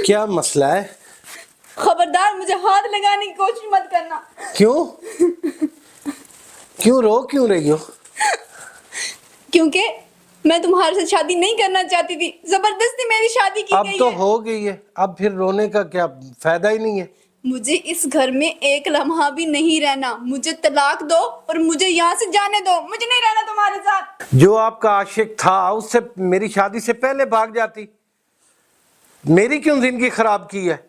क्या मसला है? खबरदार मुझे हाथ लगाने की कोशिश मत करना। क्यों? क्यों रो क्यों रही हो? क्योंकि मैं तुम्हारे साथ शादी नहीं करना चाहती थी, जबरदस्ती मेरी शादी की अब गई तो है। हो गई है, अब फिर रोने का क्या फायदा ही नहीं है। मुझे इस घर में एक लम्हा भी नहीं रहना, मुझे तलाक दो और मुझे यहाँ से जाने दो, मुझे नहीं रहना तुम्हारे साथ। जो आपका आशिक था उससे मेरी शादी से पहले भाग जाती, मेरी क्यों जिंदगी खराब की है?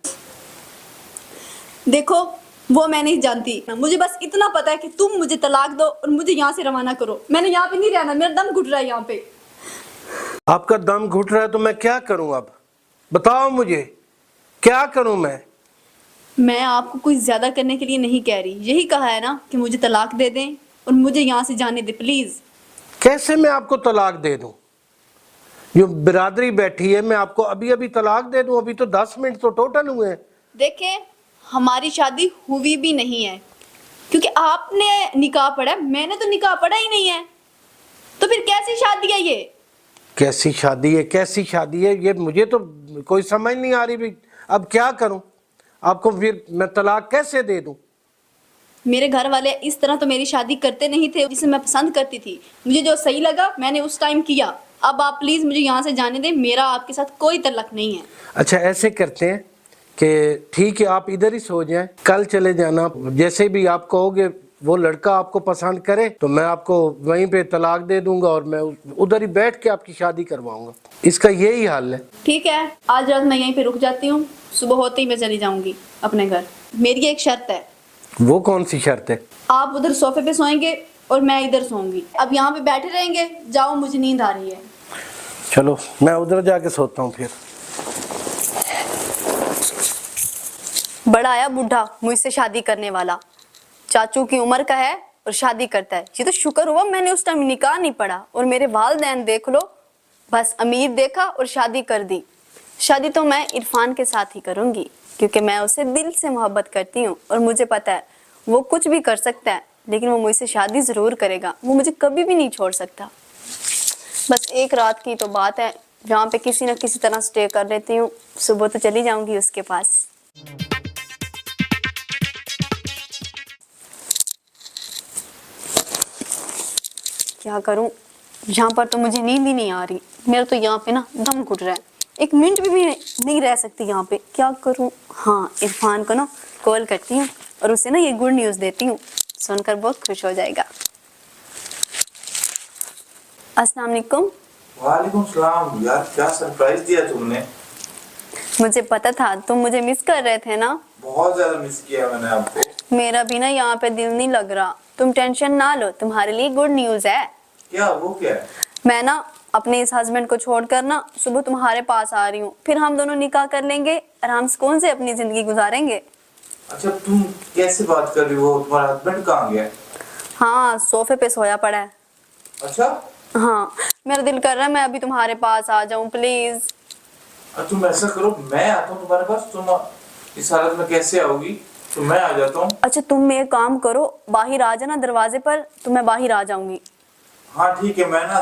देखो वो मैं नहीं जानती, मुझे बस इतना पता है कि तुम मुझे तलाक दो और मुझे यहाँ से रवाना करो। मैंने यहाँ पे नहीं रहना, मेरा दम घुट रहा है यहाँ पे। आपका दम घुट रहा है तो मैं क्या करूं? अब बताओ मुझे, क्या करूं मैं आपको कुछ ज्यादा करने के लिए नहीं कह रही, यही कहा है ना कि मुझे तलाक दे दें और मुझे यहाँ से जाने दे प्लीज। कैसे मैं आपको तलाक दे दूं? जो बिरादरी बैठी है, मैं आपको अभी अभी तलाक दे दूं? अभी तो 10 मिनट तो टोटल हुए हैं। देखें, हमारी शादी हुई भी नहीं है क्योंकि आपने निकाह पढ़ा है, मैंने तो निकाह पढ़ा ही नहीं है, तो फिर कैसी शादी है ये? कैसी शादी है, कैसी शादी है ये मुझे तो कोई समझ नहीं आ रही भाई। अब क्या करूं? आपको फिर मैं तलाक कैसे दे दूं? मेरे घर वाले इस तरह तो मेरी शादी करते नहीं थे, जिसे मैं पसंद करती थी। मुझे जो सही लगा मैंने उस टाइम किया। अब आप प्लीज मुझे यहाँ से जाने दें, मेरा आपके साथ कोई तल्लक नहीं है। अच्छा ऐसे करते हैं कि ठीक है, आप इधर ही सो जाएं, कल चले जाना। जैसे भी आप कहोगे वो लड़का आपको पसंद करे तो मैं आपको वहीं पे तलाक दे दूंगा और मैं उधर ही बैठ के आपकी शादी करवाऊंगा। इसका यही हाल है। ठीक है, आज रात मैं यहीं पे रुक जाती हूँ, सुबह होते ही मैं चली जाऊंगी अपने घर। मेरी एक शर्त है। वो कौन सी शर्त है? आप उधर सोफे पे सोएंगे और मैं इधर सोऊंगी। अब यहाँ पे बैठे रहेंगे, जाओ मुझे नींद आ रही है। चलो मैं उधर जाके सोता हूँ फिर। बड़ा आया बूढ़ा मुझसे शादी करने वाला, चाचू की उम्र का है और शादी करता है। ये तो शुक्र हुआ मैंने उस टाइम निकाह नहीं पढ़ा, और मेरे वालिदैन देख लो, बस अमीर देखा और शादी कर दी। शादी तो मैं इरफान के साथ ही करूंगी क्योंकि मैं उसे दिल से मोहब्बत करती हूँ और मुझे पता है वो कुछ भी कर सकता है, लेकिन वो मुझसे शादी जरूर करेगा। वो मुझे कभी भी नहीं छोड़ सकता। बस एक रात की तो बात है, जहाँ पे किसी न किसी तरह स्टे कर लेती हूँ, सुबह तो चली जाऊंगी उसके पास। क्या करूं, यहाँ पर तो मुझे नींद ही नहीं आ रही। मेरा तो यहाँ पे ना दम घुट रहा है, एक मिनट भी नहीं रह सकती यहाँ पे। क्या करूं? हाँ, इरफान को ना कॉल करती हूँ और उसे ना ये गुड न्यूज़ देती हूँ, सुनकर बहुत खुश हो जाएगा। अस्सलाम वालेकुम। वालेकुम सलाम। यार क्या सरप्राइज दिया तुमने। मुझे पता था तुम मुझे मिस कर रहे थे ना। बहुत ज्यादा मिस किया मैंने आपको। मेरा भी ना यहाँ पे दिल नहीं लग रहा। तुम टेंशन ना लो, तुम्हारे लिए गुड न्यूज़ है। क्या? वो क्या है? मैं ना अपने इस हस्बैंड को छोड़कर ना सुबह तुम्हारे पास आ रही हूँ, फिर हम दोनों निकाह कर लेंगे, आराम सुकून से अपनी जिंदगी गुजारेंगे। अच्छा तुम कैसे बात कर रही हो? तुम्हारा हस्बैंड कहाँ गया? हाँ, सोफे पे सोया पड़ा है। अच्छा हाँ, मेरा दिल कर रहा है मैं अभी तुम्हारे पास आ जाऊं प्लीज। तुम ऐसा करो, मैं आता हूँ तुम्हारे पास। तुम इस हालत में कैसे आओगी? तो मैं आ जाता हूँ। अच्छा तुम एक काम करो, बाहर आ जाना दरवाजे पर, तो मैं बाहर आ जाऊंगी। हाँ ठीक है, मैं ना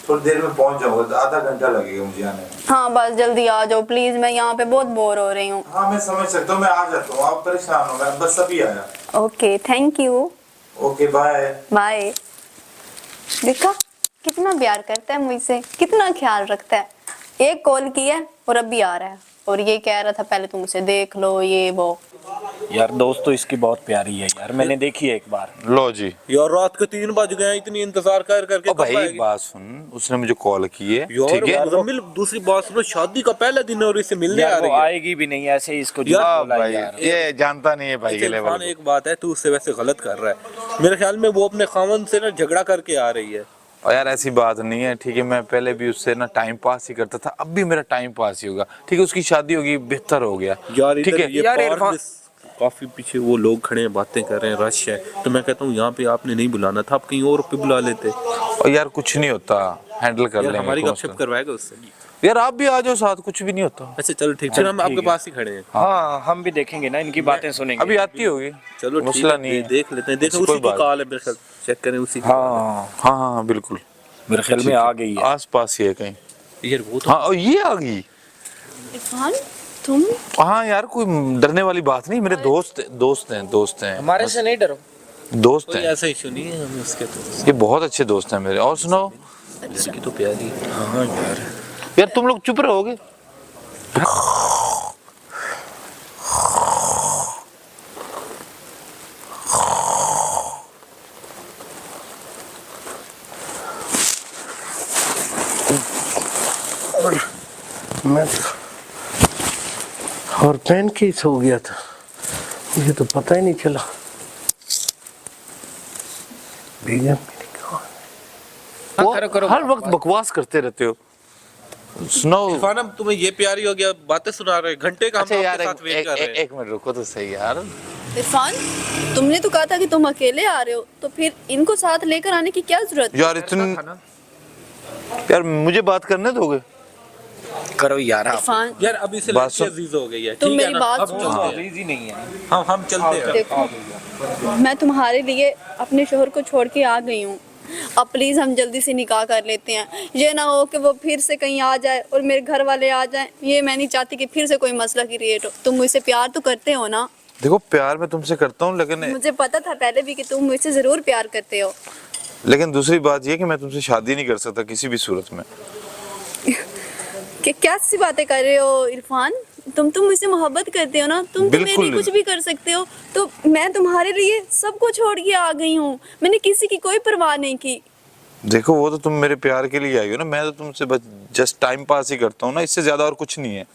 थोड़ी देर में पहुंच जाऊंगा, तो आधा घंटा लगेगा मुझे आने में। हाँ बस जल्दी आ जाओ प्लीज, मैं यहाँ पे बहुत बोर हो रही हूँ। हाँ मैं समझ सकता हूँ, मैं आ जाता हूँ, आप परेशान हो, मैं बस अभी आया। Okay thank you. Okay bye bye. देखा कितना प्यार करता है मुझसे, कितना ख्याल रखता है। एक कॉल की है और अभी आ रहा है, और ये कह रहा था पहले तुम उसे देख लो ये वो। यार दोस्त तो इसकी बहुत प्यारी है यार, मैंने देखी है एक बार। लो जी। यार रात के 3 बज गए, इतनी इंतजार कर करके। ओ भाई एक बात सुन, उसने मुझे कॉल की है, ठीक है? मुजम्मिल दूसरी बात सुनो, शादी का पहला दिन है और इससे मिलने आ रही है। आएगी भी नहीं ऐसे ही इसको यार भाई ये जानता नहीं है भाई के लेवल। एक बात है, तू उससे वैसे गलत कर रहा है। मेरे ख्याल में वो अपने खामन से ना झगड़ा करके आ रही है। और यार ऐसी बात नहीं है, ठीक है? मैं पहले भी उससे ना टाइम पास ही करता था, अब भी मेरा टाइम पास ही होगा, ठीक है? उसकी शादी होगी, बेहतर हो गया, ठीक है? यार इरफान काफी पीछे वो लोग खड़े हैं, बातें कर रहे हैं, रश है, तो मैं कहता हूँ यहाँ पे आपने नहीं बुलाना था, आप कहीं और पे बुला लेते। और यार कुछ नहीं होता, हैंडल कर लेंगे। हमारी गपशप करवाएगा उससे। यार आप भी आ जाओ साथ, कुछ भी नहीं होता। अच्छा चलो ठीक, फिर हम आपके पास ही खड़े हैं। हाँ हम भी देखेंगे ना, इनकी बातें सुनेंगे। अभी आती होगी, चलो मसला नहीं है, देख लेते हैं। देखो उसी की कॉल है मेरे ख्याल, चेक करें उसी की। हाँ हाँ हाँ बिल्कुल, मेरे ख्याल में आ गई है, आस पास ही है कहीं। यार वो तो हाँ ये आ गई। इरफान तुम हाँ यार, कोई डरने वाली बात नहीं, मेरे दोस्त हैं। हमारे से नहीं डरो। दोस्त कोई हैं, ऐसा इशू नहीं है हमें उसके तो। ये बहुत अच्छे दोस्त हैं मेरे। और सुनाओ लड़की तो प्यारी है। हाँ यार, यार, तुम लोग चुप रहोगे? मैं और पहन के ही सो गया था, मुझे तो पता ही नहीं चला। बेगम मेरी कहाँ है? वो करो, हर वक्त बकवास करते रहते हो। सुनाओ। इरफान, हम तुम्हें ये प्यारी हो गया, बातें सुना रहे, घंटे का हम अच्छा यार, आपके साथ वेट कर रहे हैं। एक मिनट रुको तो सही यार। इरफान, तुमने तो कहा था कि तुम अकेले आ रहे हो, तो फिर इनको साथ लेकर आने की क्या जरूरत है? यार इतनी, यार मुझे बात करने दोगे? करो यार आप। इरफान, यार अभी से बात लड़की सुन। अजीज हो गई है, तुम ठीक है मेरी ना? बात अब सुनो। चलते हैं। इजी नहीं है। हम चलते हैं। देखो, मैं तुम्हारे लिए अपने शोहर को छोड़ के आ गई हूँ। अब प्लीज हम जल्दी से निकाह कर लेते हैं। ये ना हो कि वो फिर से कहीं आ जाए और मेरे घर वाले आ जाएं। ये मैं नहीं चाहती कि फिर से कोई मसला क्रिएट हो। तुम मुझसे प्यार तो करते हो ना? देखो, प्यार मैं तुमसे करता हूँ, मुझे पता था पहले भी कि तुम मुझसे जरूर प्यार करते हो। लेकिन दूसरी बात ये कि मैं तुमसे शादी नहीं कर सकता किसी भी सूरत में। कि क्या सी बातें कर रहे हो इरफान? तुम मुझसे मोहब्बत करते हो ना? तुम तो मेरे बिल्कुल। लिए कुछ भी कर सकते हो। तो मैं तुम्हारे लिए सबको छोड़ के आ गई हूँ। मैंने किसी की कोई परवाह नहीं की। देखो, वो तो तुम मेरे प्यार के लिए आई हो ना, मैं तो तुमसे बस जस्ट टाइम पास ही करता हूँ ना, इससे ज्यादा और कुछ नहीं है।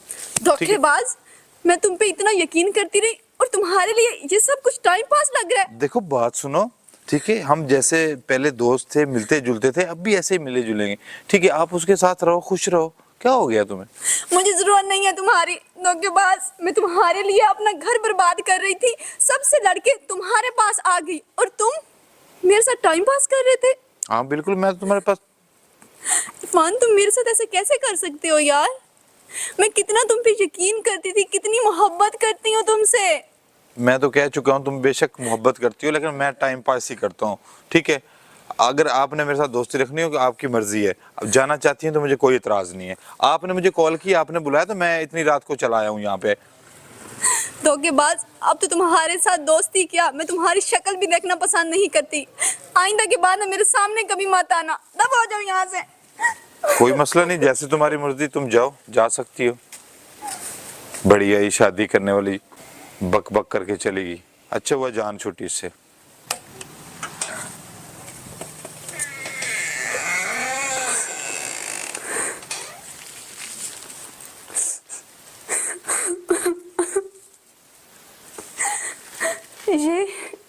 धोखेबाज, मैं तुम पे इतना यकीन करती रही और तुम्हारे लिए ये सब कुछ टाइम पास लग रहा है। देखो, बात सुनो, ठीक है? हम जैसे पहले दोस्त थे, मिलते जुलते थे, अब भी ऐसे ही मिले जुलेंगे, ठीक है? आप उसके साथ रहो, खुश रहो। क्या हो गया तुम्हें? मुझे जरूरत नहीं है तुम्हारी। धोखेबाज, मैं तुम्हारे लिए अपना घर बर्बाद कर रही थी, सबसे लड़के तुम्हारे पास आ गई और तुम मेरे साथ टाइम पास कर रहे थे। हाँ बिल्कुल, मैं तो तुम्हारे पास। इरफान, तुम मेरे साथ ऐसे कैसे कर सकते हो यार? मैं कितना तुम पे यकीन करती थी, कितनी मोहब्बत करती हूँ तुमसे। मैं तो कह चुका हूँ, तुम बेशक मोहब्बत करती हो, लेकिन मैं टाइम पास ही करता हूँ, ठीक है? अगर आपने मेरे साथ दोस्ती रखनी हो, आपकी मर्जी है। अब जाना चाहती हैं तो मुझे कोई इतराज नहीं है। आपने मुझे कॉल किया, आपने बुलाया, तो मैं इतनी रात को चला आया हूँ यहाँ पे। धोखेबाज, अब तो तुम्हारे साथ दोस्ती किया, मैं तुम्हारी शक्ल भी देखना पसंद नहीं करती। आइंदा के बाद ना मेरे सामने कभी मत आना। दब हो जाओ यहाँ से। कोई मसला नहीं, जैसे तुम्हारी मर्जी, तुम जाओ, जा सकती हो। बढ़िया ही शादी करने वाली बक बक करके चलेगी। अच्छा हुआ जान छूटी इससे।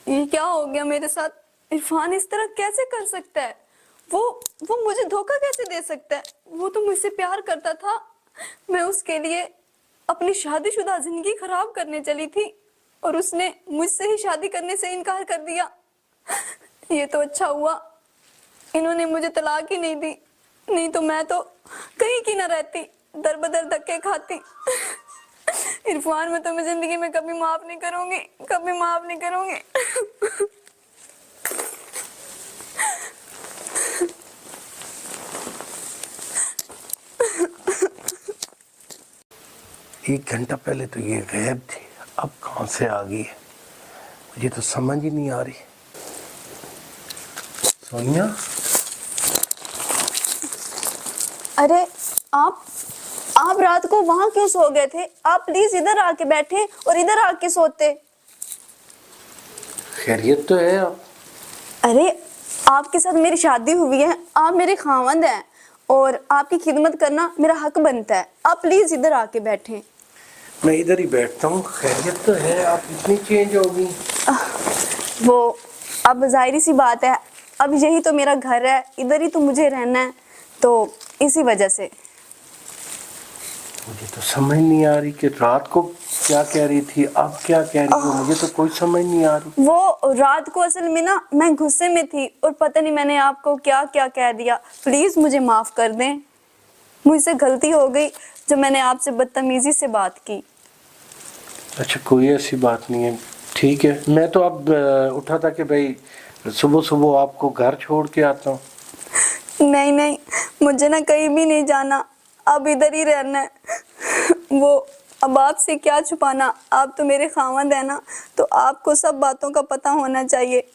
ये क्या हो गया मेरे साथ? इरफान इस तरह कैसे कर सकता है? वो मुझे धोखा कैसे दे सकता है? वो तो मुझसे प्यार करता था। मैं उसके लिए अपनी शादीशुदा जिंदगी खराब करने चली थी और उसने मुझसे ही शादी करने से इनकार कर दिया। ये तो अच्छा हुआ इन्होंने मुझे तलाक ही नहीं दी, नहीं तो मैं तो कहीं की ना रहती, दर बदर धक्के खाती। इरफान, मैं तुम्हें जिंदगी में कभी माफ नहीं करूंगी, कभी माफ नहीं करूंगी। एक घंटा पहले तो ये गायब थी, अब कहाँ से आ गई है? मुझे तो समझ ही नहीं आ रही। सोनिया, अरे आप रात को वहां क्यों सो गए थे? आप प्लीज इधर आके बैठे और इधर आके सोते। खैरियत तो है आप? अरे, आपके साथ मेरी शादी हुई है, आप मेरे खावंद हैं और आपकी खिदमत करना मेरा हक बनता है। आप प्लीज इधर आके बैठे। मैं इधर ही बैठता हूँ। खैरियत तो है, आप इतनी चेंज हो गई। वो अब जाहिर सी बात है, अब यही तो मेरा घर है, इधर ही तो मुझे रहना है, तो इसी वजह से। मुझे तो समझ नहीं आ रही कि रात को क्या कह रही थी, अब क्या कह रही हो, मुझे तो कोई समझ नहीं आ रही। वो रात को असल में ना मैं गुस्से में थी और पता नहीं मैंने आपको क्या क्या कह दिया। प्लीज मुझे माफ कर दें, मुझसे गलती हो गई जो मैंने आपसे बदतमीजी से बात की। अच्छा, कोई ऐसी बात नहीं है, ठीक है। मैं तो अब उठा था कि भाई सुबह सुबह आपको घर छोड़ के आता हूँ। नहीं, मुझे ना कहीं भी नहीं जाना, अब इधर ही रहना है। वो अब आपसे क्या छुपाना, आप तो मेरे खावंद है ना, तो आपको सब बातों का पता होना चाहिए।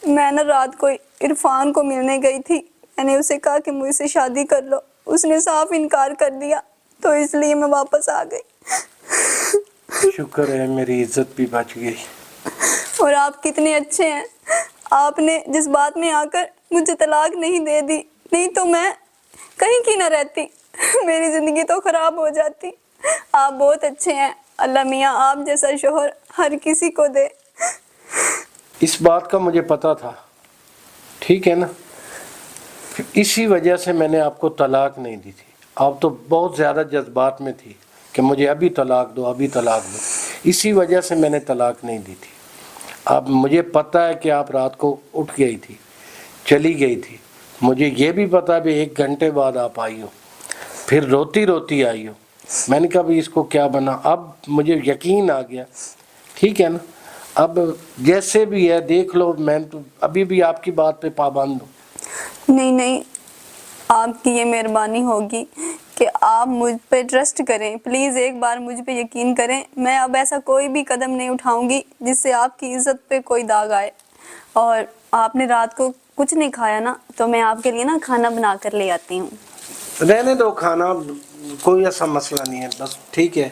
मैं ना रात को इरफान को मिलने गई थी, मैंने उसे कहा कि मुझसे शादी कर लो, उसने साफ इनकार कर दिया, तो इसलिए मैं वापस आ गई। शुक्र है मेरी इज्जत भी बच गई। और आप कितने अच्छे हैं, आपने जिस बात में आकर मुझे तलाक नहीं दे दी, नहीं तो मैं कहीं की ना रहती, मेरी जिंदगी तो खराब हो जाती। आप बहुत अच्छे हैं, अल्लाह मियाँ आप जैसा शोहर हर किसी को दे। इस बात का मुझे पता था, ठीक है ना, इसी वजह से मैंने आपको तलाक नहीं दी थी। आप तो बहुत ज़्यादा जज्बात में थी कि मुझे अभी तलाक दो, अभी तलाक दो, इसी वजह से मैंने तलाक नहीं दी थी। अब मुझे पता है कि आप रात को उठ गई थी, चली गई थी, मुझे ये भी पता है भी 1 घंटे बाद आप आई हो, फिर रोती रोती आई हो। मैंने कहा भी इसको क्या बना, अब मुझे यकीन आ गया, ठीक है ना। अब जैसे भी है देख लो, मैं तो अभी भी आपकी बात पे पाबंद हूँ। नहीं नहीं, आपकी ये मेहरबानी होगी कि आप मुझ पे ट्रस्ट करें, प्लीज़ एक बार मुझ पे यकीन करें। मैं अब ऐसा कोई भी कदम नहीं उठाऊंगी जिससे आपकी इज़्ज़त पे कोई दाग आए। और आपने रात को कुछ नहीं खाया ना, तो मैं आपके लिए ना खाना बना कर ले आती हूँ। रहने दो खाना, कोई ऐसा मसला नहीं है, बस ठीक है।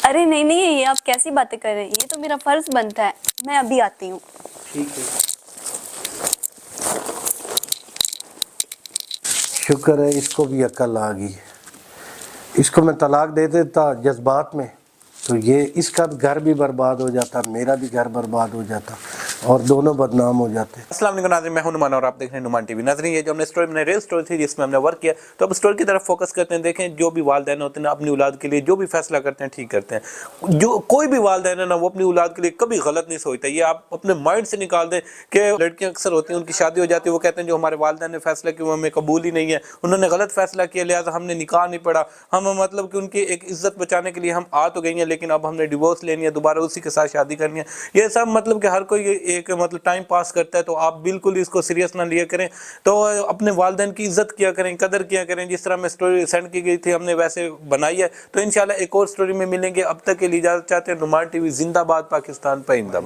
अरे नहीं नहीं, ये आप कैसी बातें कर रहे हैं, ये तो मेरा फ़र्ज़ बनता है, मैं अभी आती हूँ। ठीक है, शुक्र है इसको भी अकल आ गई। इसको मैं तलाक दे देता जज्बात में, तो ये इसका घर भी बर्बाद हो जाता, मेरा भी घर बर्बाद हो जाता, और दोनों बदनाम हो जाते। अस्सलाम वालेकुम नाज़रीन, मैं हूं नुमान और आप देख रहे हैं नुमान टीवी। नाज़रीन, ये जो हमने स्टोरी में रियल स्टोरी थी जिसमें हमने वर्क किया, तो अब स्टोरी की तरफ फोकस करते हैं। देखें, जो भी वालिदैन होते हैं ना, अपनी औलाद के लिए जो भी फैसला करते हैं ठीक करते हैं। जो कोई भी वालिदैन है ना, वो अपनी औलाद के लिए कभी गलत नहीं सोचता। ये आप अपने माइंड से निकाल दें कि लड़कियां अक्सर होती हैं, उनकी शादी हो जाती है, वो कहते हैं जो हमारे वालिदैन ने फैसला किया वो हमें कबूल ही नहीं है, उन्होंने गलत फैसला किया, लिहाजा हमने निकाह नहीं पढ़ा। हम मतलब कि उनकी एक इज्जत बचाने के लिए हम आ तो गई हैं, लेकिन अब हमने डिवोर्स लेनी है, दोबारा उसी के साथ शादी करनी है। ये सब मतलब कि हर कोई एक मतलब टाइम पास करता है, तो आप बिल्कुल इसको सीरियस ना लिया करें। तो अपने वालिदैन की इज्जत किया करें, कदर किया करें। जिस तरह मैं स्टोरी सेंड की गई थी हमने वैसे बनाई है। तो इंशाल्लाह एक और स्टोरी में मिलेंगे। अब तक के लिए इजाजत चाहते हैं। नुमान टीवी जिंदाबाद, पाकिस्तान पाइंदाबाद।